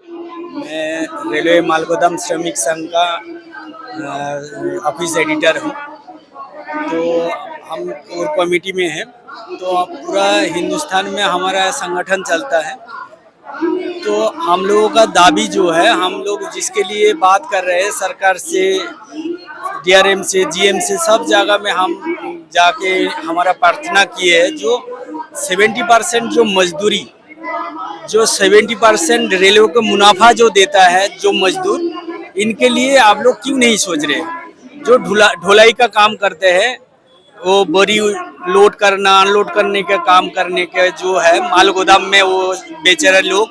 मैं रेलवे मालगोदाम श्रमिक संघ का ऑफिस एडिटर हूँ। तो हम कोर कमेटी में हैं। तो पूरा हिंदुस्तान में हमारा संगठन चलता है। तो हम लोगों का दाबी जो है, हम लोग जिसके लिए बात कर रहे हैं सरकार से, डीआरएम से, जीएम से, सब जगह में हम जाके हमारा प्रार्थना किए है। जो 70% जो मजदूरी, जो 70% रेलवे को मुनाफा जो देता है जो मजदूर, इनके लिए आप लोग क्यों नहीं सोच रहे? जो ढुलाई का काम करते हैं, वो बोरी लोड करना, अनलोड करने का काम करने के जो है माल गोदाम में, वो बेचारे लोग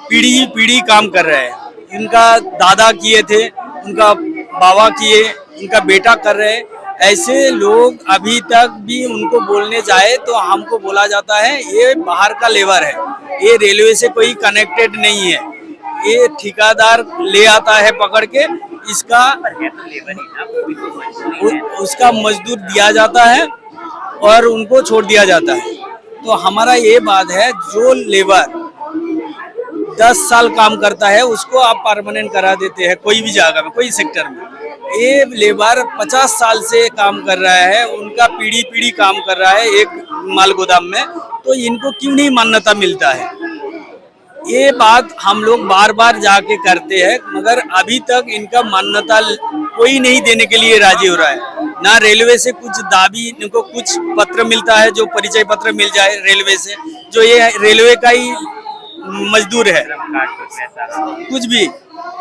पीढ़ी पीढ़ी काम कर रहे हैं। इनका दादा किए थे, उनका बाबा किए, उनका बेटा कर रहे हैं। ऐसे लोग अभी तक भी उनको बोलने जाए तो हमको बोला जाता है ये बाहर का लेबर है, ये रेलवे से कोई कनेक्टेड नहीं है, ये ठेकेदार ले आता है पकड़ के, इसका उसका मजदूर दिया जाता है और उनको छोड़ दिया जाता है। तो हमारा ये बात है, जो लेबर 10 साल काम करता है उसको आप परमानेंट करा देते हैं कोई भी जगह में, कोई सेक्टर में। ये लेबर 50 साल से काम कर रहा है, उनका पीढ़ी पीढ़ी काम कर रहा है एक माल गोदाम में, तो इनको क्यों नहीं मान्यता मिलता है? ये बात हम लोग बार बार जाके करते हैं, मगर अभी तक इनका मान्यता कोई नहीं देने के लिए राजी हो रहा है। ना रेलवे से कुछ दाबी, इनको कुछ पत्र मिलता है, जो परिचय पत्र मिल जाए रेलवे से, जो ये रेलवे का ही मजदूर है, कुछ भी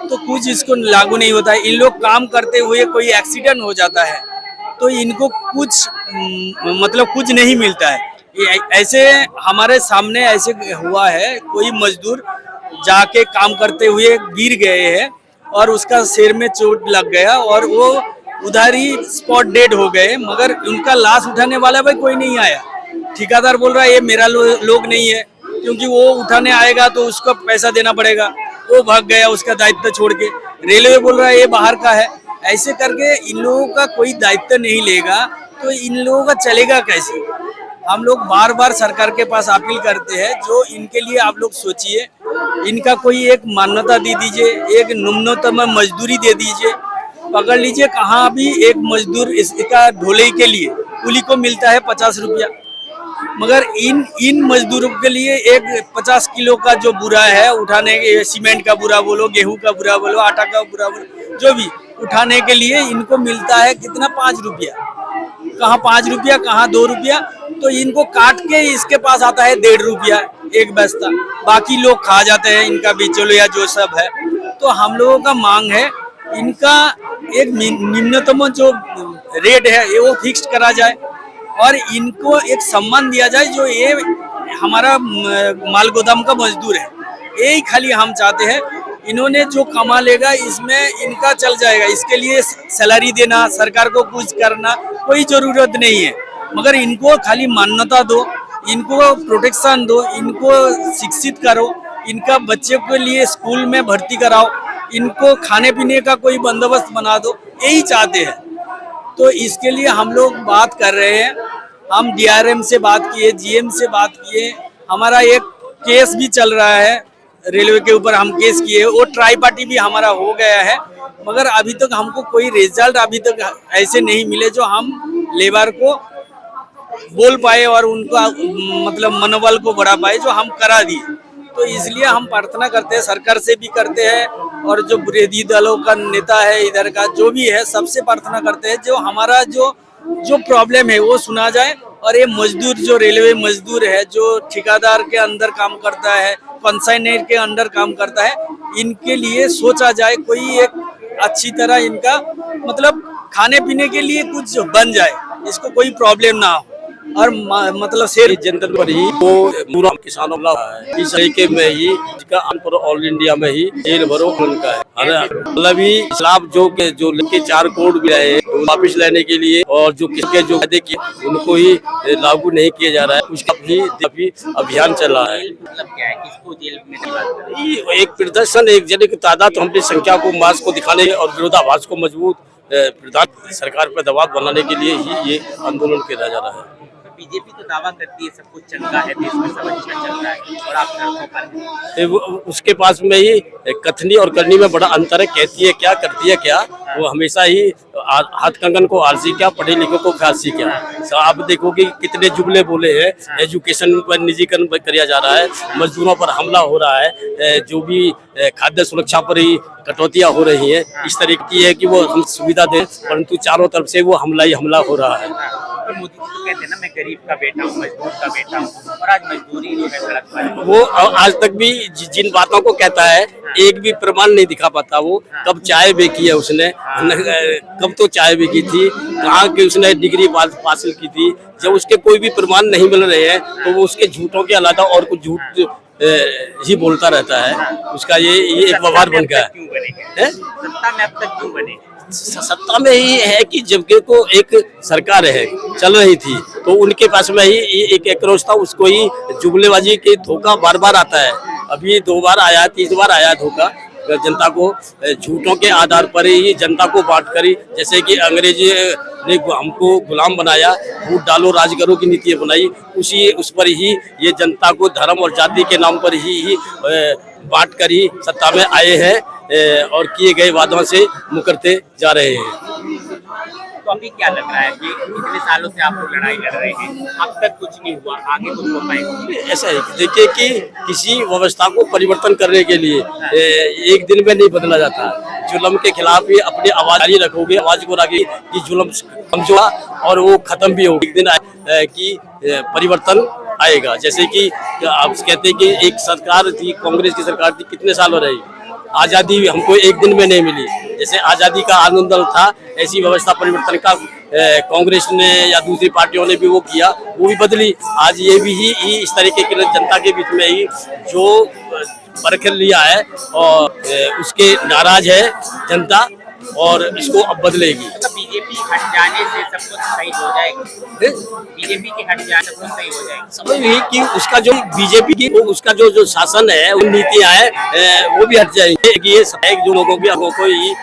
तो कुछ इसको लागू नहीं होता है। इन लोग काम करते हुए कोई एक्सीडेंट हो जाता है तो इनको कुछ मतलब कुछ नहीं मिलता है। ऐसे हमारे सामने ऐसे हुआ है, कोई मजदूर जाके काम करते हुए गिर गए हैं और उसका सिर में चोट लग गया और वो उधर ही स्पॉट डेड हो गए, मगर उनका लाश उठाने वाला भाई कोई नहीं आया। ठेकेदार बोल रहा है ये मेरा लोग नहीं है, क्योंकि वो उठाने आएगा तो उसको पैसा देना पड़ेगा, वो भाग गया उसका दायित्व छोड़ के। रेलवे बोल रहा है ये बाहर का है। ऐसे करके इन लोगों का कोई दायित्व नहीं लेगा तो इन लोगों का चलेगा कैसे? हम लोग बार बार सरकार के पास अपील करते हैं, जो इनके लिए आप लोग सोचिए, इनका कोई एक मान्यता दे दीजिए, एक न्यूनतम मजदूरी दे दीजिए। पकड़ लीजिए, कहाँ भी एक मजदूर इसका ढोलाई के लिए कुली को मिलता है 50 रुपया, मगर इन मजदूरों के लिए एक 50 किलो का जो बुरा है उठाने के, सीमेंट का बुरा बोलो, गेहूं का बुरा बोलो, आटा का बुरा बोलो, जो भी उठाने के लिए इनको मिलता है कितना, 5 रुपया। कहाँ 5 रुपया, कहाँ 2 रुपया, तो इनको काट के इसके पास आता है 1.5 रुपया एक बस्ता। बाकी लोग खा जाते हैं इनका बिचौलिया जो सब है। तो हम लोगों का मांग है, इनका एक न्यूनतम जो रेट है ये वो फिक्स करा जाए और इनको एक सम्मान दिया जाए, जो ये हमारा माल गोदाम का मजदूर है। यही खाली हम चाहते हैं। इन्होंने जो कमा लेगा इसमें इनका चल जाएगा, इसके लिए सैलरी देना, सरकार को कुछ करना कोई जरूरत नहीं है, मगर इनको खाली मान्यता दो, इनको प्रोटेक्शन दो, इनको शिक्षित करो, इनका बच्चे के लिए स्कूल में भर्ती कराओ, इनको खाने पीने का कोई बंदोबस्त बना दो, यही चाहते हैं। तो इसके लिए हम लोग बात कर रहे हैं। हम डीआरएम से बात किए, जीएम से बात किए, हमारा एक केस भी चल रहा है रेलवे के ऊपर, हम केस किए, वो ट्राई पार्टी भी हमारा हो गया है, मगर अभी तक हमको कोई रिजल्ट अभी तक ऐसे नहीं मिले जो हम लेबर को बोल पाए और उनका मतलब मनोबल को बढ़ा पाए, जो हम करा दिए। तो इसलिए हम प्रार्थना करते हैं, सरकार से भी करते हैं और जो विरोधी दलों का नेता है इधर का जो भी है, सबसे प्रार्थना करते हैं जो हमारा जो प्रॉब्लम है वो सुना जाए। और ये मजदूर जो रेलवे मजदूर है, जो ठेकेदार के अंदर काम करता है, कंसाइनर के अंदर काम करता है, इनके लिए सोचा जाए, कोई एक अच्छी तरह इनका मतलब खाने पीने के लिए कुछ बन जाए, इसको कोई प्रॉब्लम ना हो। और मतलब शेर जनता पर ही वो पूरा किसानों का इस तरीके में ही इसका पर ऑल इंडिया में ही जेल भरो उनका है। मतलब ही इस्लाम जो लेके 4 करोड़ भी रहे वापिस लेने के लिए, और जो किसके जो वादे किए उनको ही लागू नहीं किया जा रहा है, उसका भी अभियान चल रहा है। मतलब क्या है, किसको जेल में एक प्रदर्शन, एक जने की तादाद अपनी संख्या को मास को दिखाने और विरोधाभास को मजबूत सरकार पर दबाव बनाने के लिए ही ये आंदोलन किया जा रहा है। बीजेपी तो दावा करती है सब कुछ चंगा है, देश में सब अच्छा चल रहा है, और आप सड़कों पर उसके पास में ही कथनी और करनी में बड़ा अंतर है। कहती है क्या, करती है क्या। वो हमेशा ही हाथ कंगन को आरसी क्या, पढ़े लिखे को फांसी क्या। तो आप देखो कि कितने जुमले बोले हैं। एजुकेशन पर निजीकरण किया जा रहा है, मजदूरों पर हमला हो रहा है, जो भी खाद्य सुरक्षा पर ही कटौतियां हो रही हैं। इस तरीके की है कि वो हम सुविधा दें, परंतु चारों तरफ से वो हमला ही हमला हो रहा है। और मोदी जी तो कहते हैं ना, मैं गरीब का बेटा हूँ, मजदूर का बेटा हूँ, और आज मजदूरी जो है सड़क पर। वो आज तक भी जिन बातों को कहता है, एक भी प्रमाण नहीं दिखा पाता। वो कब चाय बेची है उसने, कब तो चाय बेची थी, कहाँ की उसने डिग्री हासिल की थी। जब उसके कोई भी प्रमाण नहीं मिल रहे हैं तो वो उसके झूठों के अलावा और कुछ झूठ ही बोलता रहता है। उसका ये एक व्यवहार बन गया है। सत्ता में अब तक क्यों बने? सत्ता में ही है कि जबकि को एक सरकार है चल रही थी, तो उनके पास में ही एक आक्रोश था। उसको ही जुमलेबाजी के धोखा बार बार आता है। अभी 2 बार आया, 3 बार आया धोखा। जनता को झूठों के आधार पर ही जनता को बांट कर ही, जैसे कि अंग्रेज ने हमको गुलाम बनाया, वोट डालो राज करो की नीति बनाई, उस पर ही ये जनता को धर्म और जाति के नाम पर ही बांट कर ही सत्ता में आए हैं और किए गए वादों से मुकरते जा रहे हैं। तो अभी क्या लग रहा है कि इतने सालों से आप लोग लड़ाई लड़ रहे हैं, अब तक कुछ नहीं हुआ, आगे कुछ हो पाएगा? ऐसा है कि देखिए कि किसी व्यवस्था को परिवर्तन करने के लिए एक दिन में नहीं बदला जाता। जुल्म के खिलाफ ही अपनी आवाज जारी रखोगे, आवाज को रखी कि जुल्म कमजोर और वो खत्म भी होगा। एक दिन कि परिवर्तन आएगा। जैसे कि आप कहते हैं कि एक सरकार थी, कांग्रेस की सरकार थी, कितने सालों रही, आजादी हमको एक दिन में नहीं मिली। जैसे आजादी का आंदोलन था, ऐसी व्यवस्था परिवर्तन का कांग्रेस ने या दूसरी पार्टियों ने भी वो किया, वो भी बदली। आज ये भी ही इस तरीके की जनता के बीच में ही जो परख लिया है और उसके नाराज है जनता, और इसको अब बदलेगी। तो बीजेपी हट जाने से सब कुछ सही हो जाएगा? बीजेपी के हट जाने से सब कुछ सही हो जाएगा? समझ नहीं कि उसका जो बीजेपी की उसका जो शासन है, वो नीतियां हैं, वो भी हट जाएंगे। कि ये जो लोगों की आंखों को ही